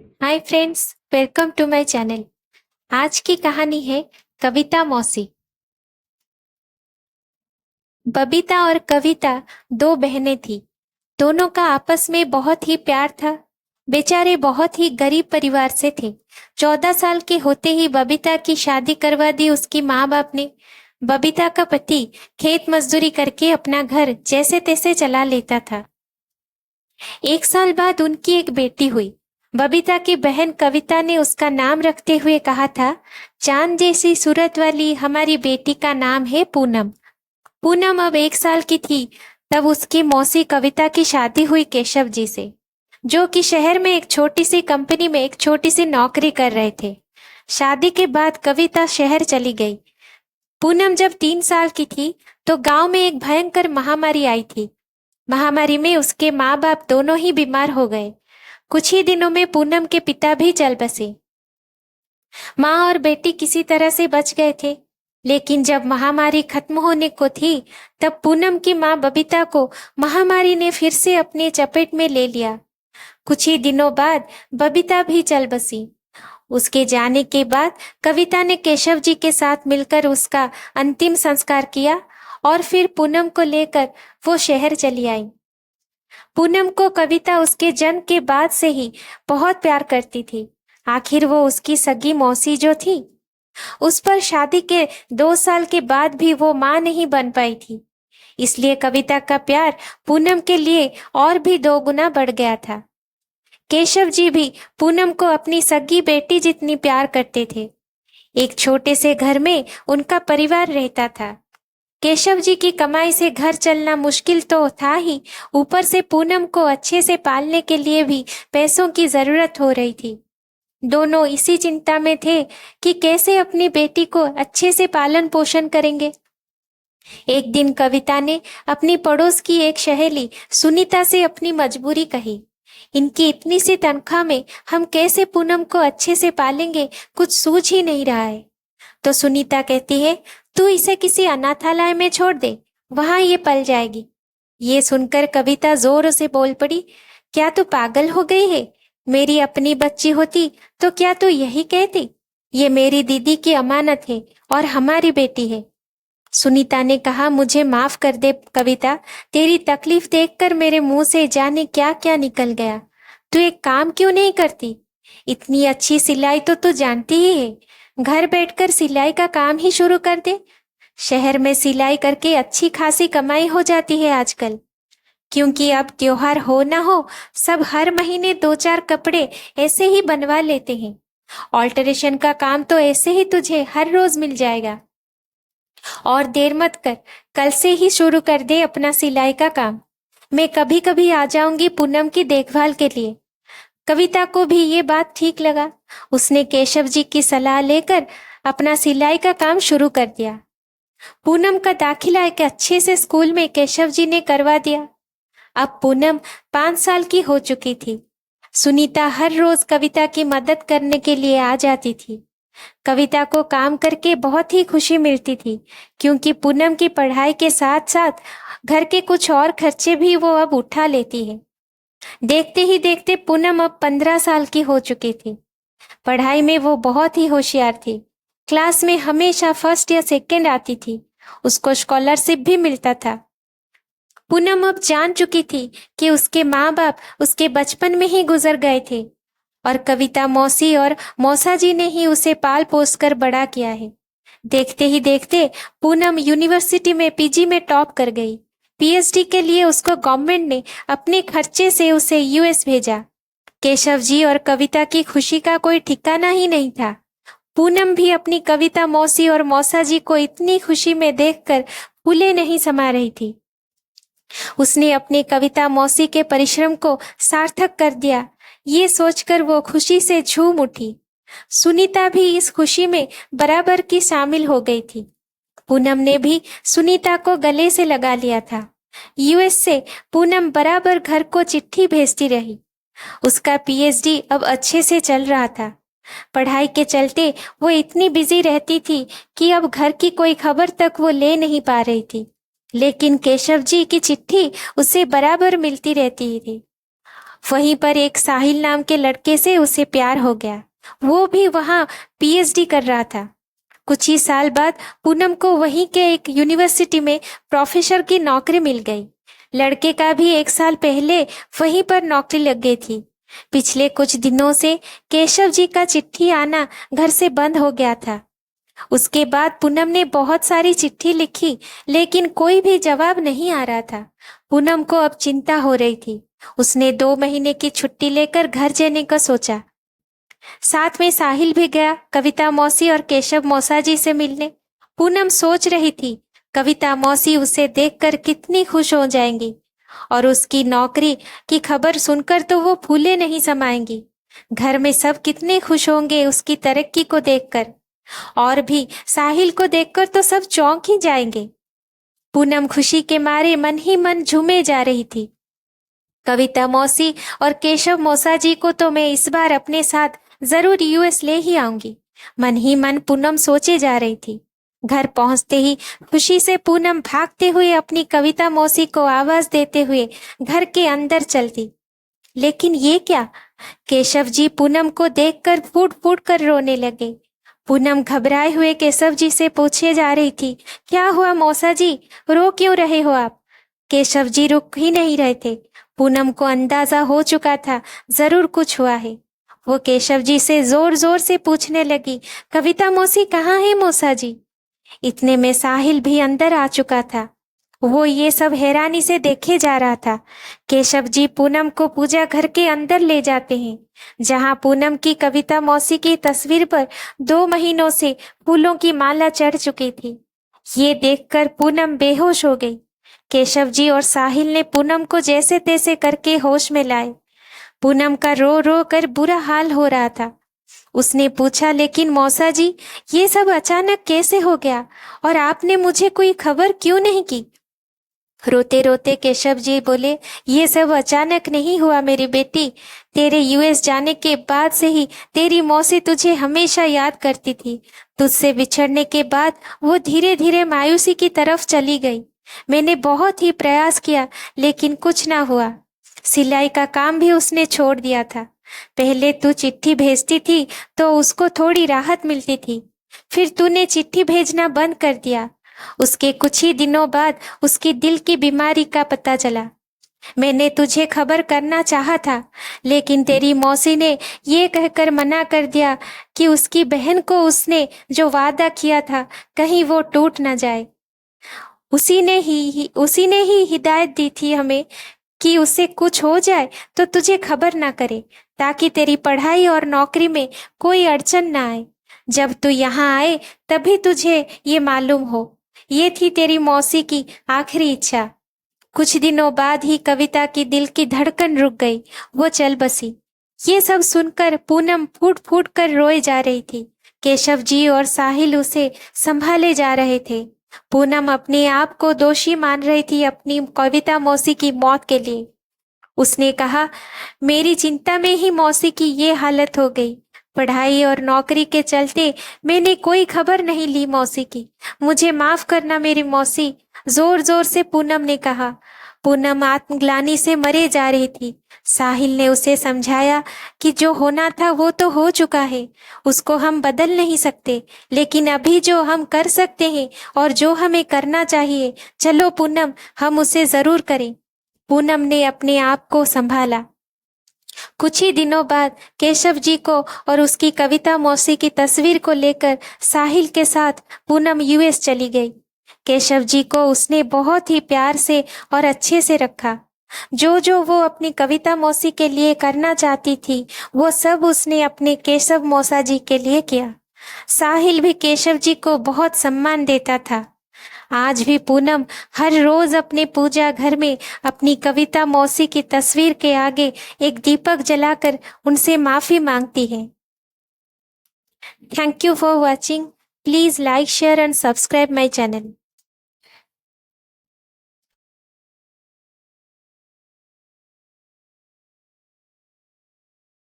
Hi friends, welcome to my channel. आज की कहानी है कविता मौसी। बबीता और कविता दो बहनें थी। दोनों का आपस में बहुत ही प्यार था। बेचारे बहुत ही गरीब परिवार से थे। 14 साल के होते ही बबीता की शादी करवा दी उसकी माँ बाप ने। बबीता का पति खेत मजदूरी करके अपना घर जैसे तैसे चला लेता था। 1 साल बाद उनकी एक बेटी हुई। बबीता की बहन कविता ने उसका नाम रखते हुए कहा था, चांद जैसी सूरत वाली हमारी बेटी का नाम है पूनम। पूनम अब 1 साल की थी तब उसकी मौसी कविता की शादी हुई केशव जी से, जो कि शहर में एक छोटी सी कंपनी में एक छोटी सी नौकरी कर रहे थे। शादी के बाद कविता शहर चली गई। पूनम जब 3 साल की थी तो गांव में एक भयंकर महामारी आई थी। महामारी में उसके माँ बाप दोनों ही बीमार हो गए। कुछ ही दिनों में पूनम के पिता भी चल बसे। माँ और बेटी किसी तरह से बच गए थे। लेकिन जब महामारी खत्म होने को थी तब पूनम की माँ बबीता को महामारी ने फिर से अपने चपेट में ले लिया। कुछ ही दिनों बाद बबीता भी चल बसी। उसके जाने के बाद कविता ने केशव जी के साथ मिलकर उसका अंतिम संस्कार किया और फिर पूनम को लेकर वो शहर चली आई। पूनम को कविता उसके जन्म के बाद से ही बहुत प्यार करती थी। आखिर वो उसकी सगी मौसी जो थी। उस पर शादी के 2 साल के बाद भी वो माँ नहीं बन पाई थी। इसलिए कविता का प्यार पूनम के लिए और भी 2 गुना बढ़ गया था। केशव जी भी पूनम को अपनी सगी बेटी जितनी प्यार करते थे। एक छोटे से घर में उनका परिवार रहता था। केशव जी की कमाई से घर चलना मुश्किल तो था ही, ऊपर से पूनम को अच्छे से पालने के लिए भी पैसों की जरूरत हो रही थी। दोनों इसी चिंता में थे कि कैसे अपनी बेटी को अच्छे से पालन पोषण करेंगे। एक दिन कविता ने अपनी पड़ोस की एक सहेली सुनीता से अपनी मजबूरी कही। इनकी इतनी सी तनख्वाह में हम कैसे पूनम को अच्छे से पालेंगे, कुछ सूझ ही नहीं रहा है। तो सुनीता कहती है, तू इसे किसी अनाथालय में छोड़ दे, वहां ये पल जाएगी। ये सुनकर कविता जोर से बोल पड़ी, क्या तू पागल हो गई है? मेरी अपनी बच्ची होती तो क्या तू यही कहती? ये मेरी दीदी की अमानत है और हमारी बेटी है। सुनीता ने कहा, मुझे माफ कर दे कविता, तेरी तकलीफ देखकर मेरे मुंह से जाने क्या क्या निकल गया। तू एक काम क्यों नहीं करती? इतनी अच्छी सिलाई तो तू जानती ही है। घर बैठकर सिलाई का काम ही शुरू कर दे। शहर में सिलाई करके अच्छी खासी कमाई हो जाती है आजकल। क्योंकि अब त्योहार हो ना हो, सब हर महीने 2-4 कपड़े ऐसे ही बनवा लेते हैं। ऑल्टरेशन का काम तो ऐसे ही तुझे हर रोज मिल जाएगा। और देर मत कर, कल से ही शुरू कर दे अपना सिलाई का काम। मैं कभी कभी आ जाऊंगी पूनम की देखभाल के लिए। कविता को भी ये बात ठीक लगा। उसने केशव जी की सलाह लेकर अपना सिलाई का काम शुरू कर दिया। पूनम का दाखिला एक अच्छे से स्कूल में केशव जी ने करवा दिया। अब पूनम 5 साल की हो चुकी थी। सुनीता हर रोज कविता की मदद करने के लिए आ जाती थी। कविता को काम करके बहुत ही खुशी मिलती थी, क्योंकि पूनम की पढ़ाई के साथ साथ घर के कुछ और खर्चे भी वो अब उठा लेती है। देखते ही देखते पूनम अब 15 साल की हो चुकी थी। पढ़ाई में वो बहुत ही होशियार थी। क्लास में हमेशा फर्स्ट या सेकंड आती थी। उसको स्कॉलरशिप भी मिलता था। पूनम अब जान चुकी थी कि उसके माँ बाप उसके बचपन में ही गुजर गए थे और कविता मौसी और मौसा जी ने ही उसे पाल पोस कर बड़ा किया है। देखते ही देखते पूनम यूनिवर्सिटी में पीजी में टॉप कर गई। पीएचडी के लिए उसको गवर्नमेंट ने अपने खर्चे से उसे यूएस भेजा। केशव जी और कविता की खुशी का कोई ठिकाना ही नहीं था। पूनम भी अपनी कविता मौसी और मौसा जी को इतनी खुशी में देखकर फूले नहीं समा रही थी। उसने अपने कविता मौसी के परिश्रम को सार्थक कर दिया, ये सोचकर वो खुशी से झूम उठी। सुनीता भी इस खुशी में बराबर की शामिल हो गई थी। पूनम ने भी सुनीता को गले से लगा लिया था। यूएस से पूनम बराबर घर को चिट्ठी भेजती रही। उसका पीएचडी अब अच्छे से चल रहा था। पढ़ाई के चलते वो इतनी बिजी रहती थी कि अब घर की कोई खबर तक वो ले नहीं पा रही थी। लेकिन केशव जी की चिट्ठी उसे बराबर मिलती रहती थी। वहीं पर एक साहिल नाम के लड़के से उसे प्यार हो गया। वो भी वहाँ पीएचडी कर रहा था। कुछ ही साल बाद पूनम को वहीं के एक यूनिवर्सिटी में प्रोफेसर की नौकरी मिल गई। लड़के का भी 1 साल पहले वहीं पर नौकरी लग गई थी। पिछले कुछ दिनों से केशव जी का चिट्ठी आना घर से बंद हो गया था। उसके बाद पूनम ने बहुत सारी चिट्ठी लिखी, लेकिन कोई भी जवाब नहीं आ रहा था। पूनम को अब चिंता हो रही थी। उसने 2 महीने की छुट्टी लेकर घर जाने का सोचा। साथ में साहिल भी गया कविता मौसी और केशव मौसा जी से मिलने। पूनम सोच रही थी कविता मौसी उसे देखकर कितनी खुश हो जाएंगी, और उसकी नौकरी की खबर सुनकर तो वो फूले नहीं समाएंगी। घर में सब कितने खुश होंगे उसकी तरक्की को देखकर, और भी साहिल को देखकर तो सब चौंक ही जाएंगे। पूनम खुशी के मारे मन ही मन झूमे जा रही थी। कविता मौसी और केशव मौसा जी को तो मैं इस बार अपने साथ जरूर यूएस ले ही आऊंगी, मन ही मन पूनम सोचे जा रही थी। घर पहुंचते ही खुशी से पूनम भागते हुए अपनी कविता मौसी को आवाज देते हुए घर के अंदर चलती। लेकिन ये क्या, केशव जी पूनम को देखकर फूट फूट कर रोने लगे। पूनम घबराए हुए केशव जी से पूछे जा रही थी, क्या हुआ मौसा जी, रो क्यों रहे हो आप? केशव जी रुक ही नहीं रहे थे। पूनम को अंदाजा हो चुका था जरूर कुछ हुआ है। वो केशव जी से जोर जोर से पूछने लगी, कविता मौसी कहाँ है मौसा जी? इतने में साहिल भी अंदर आ चुका था। वो ये सब हैरानी से देखे जा रहा था। केशव जी पूनम को पूजा घर के अंदर ले जाते हैं, जहां पूनम की कविता मौसी की तस्वीर पर 2 महीनों से फूलों की माला चढ़ चुकी थी। ये देखकर पूनम बेहोश हो गई। केशव जी और साहिल ने पूनम को जैसे तैसे करके होश में लाए। पूनम का रो रो कर बुरा हाल हो रहा था। उसने पूछा, लेकिन मौसा जी ये सब अचानक कैसे हो गया, और आपने मुझे कोई खबर क्यों नहीं की? रोते रोते केशव जी बोले, ये सब अचानक नहीं हुआ मेरी बेटी। तेरे यूएस जाने के बाद से ही तेरी मौसी तुझे हमेशा याद करती थी। तुझसे बिछड़ने के बाद वो धीरे धीरे मायूसी की तरफ चली गई। मैंने बहुत ही प्रयास किया, लेकिन कुछ ना हुआ। सिलाई का काम भी उसने छोड़ दिया था। पहले तू चिट्ठी भेजती थी तो उसको थोड़ी राहत मिलती थी, फिर तूने चिट्ठी भेजना बंद कर दिया। उसके कुछ ही दिनों बाद उसकी दिल की बीमारी का पता चला। मैंने तुझे खबर करना चाहा था, लेकिन तेरी मौसी ने ये कहकर मना कर दिया कि उसकी बहन को उसने जो वादा किया था कहीं वो टूट ना जाए। उसी ने ही हिदायत दी थी हमें कि उसे कुछ हो जाए तो तुझे खबर ना करे, ताकि तेरी पढ़ाई और नौकरी में कोई अड़चन ना आए। जब तू यहाँ आए तभी तुझे ये मालूम हो। ये थी तेरी मौसी की आखिरी इच्छा। कुछ दिनों बाद ही कविता की दिल की धड़कन रुक गई, वो चल बसी। ये सब सुनकर पूनम फूट फूट कर रोए जा रही थी। केशव जी और साहिल उसे संभाले जा रहे थे। पूनम अपने आप को दोषी मान रही थी अपनी कविता मौसी की मौत के लिए। उसने कहा, मेरी चिंता में ही मौसी की ये हालत हो गई। पढ़ाई और नौकरी के चलते मैंने कोई खबर नहीं ली मौसी की। मुझे माफ करना मेरी मौसी, जोर जोर से पूनम ने कहा। पूनम आत्मग्लानि से मरे जा रही थी। साहिल ने उसे समझाया कि जो होना था वो तो हो चुका है, उसको हम बदल नहीं सकते, लेकिन अभी जो हम कर सकते हैं और जो हमें करना चाहिए, चलो पूनम हम उसे जरूर करें। पूनम ने अपने आप को संभाला। कुछ ही दिनों बाद केशव जी को और उसकी कविता मौसी की तस्वीर को लेकर साहिल के साथ पूनम यूएस चली गई। केशव जी को उसने बहुत ही प्यार से और अच्छे से रखा। जो वो अपनी कविता मौसी के लिए करना चाहती थी, वो सब उसने अपने केशव मौसा जी के लिए किया। साहिल भी केशव जी को बहुत सम्मान देता था। आज भी पूनम हर रोज अपने पूजा घर में अपनी कविता मौसी की तस्वीर के आगे एक दीपक जलाकर उनसे माफी मांगती है। Thank you for watching. Please like, share and subscribe my channel.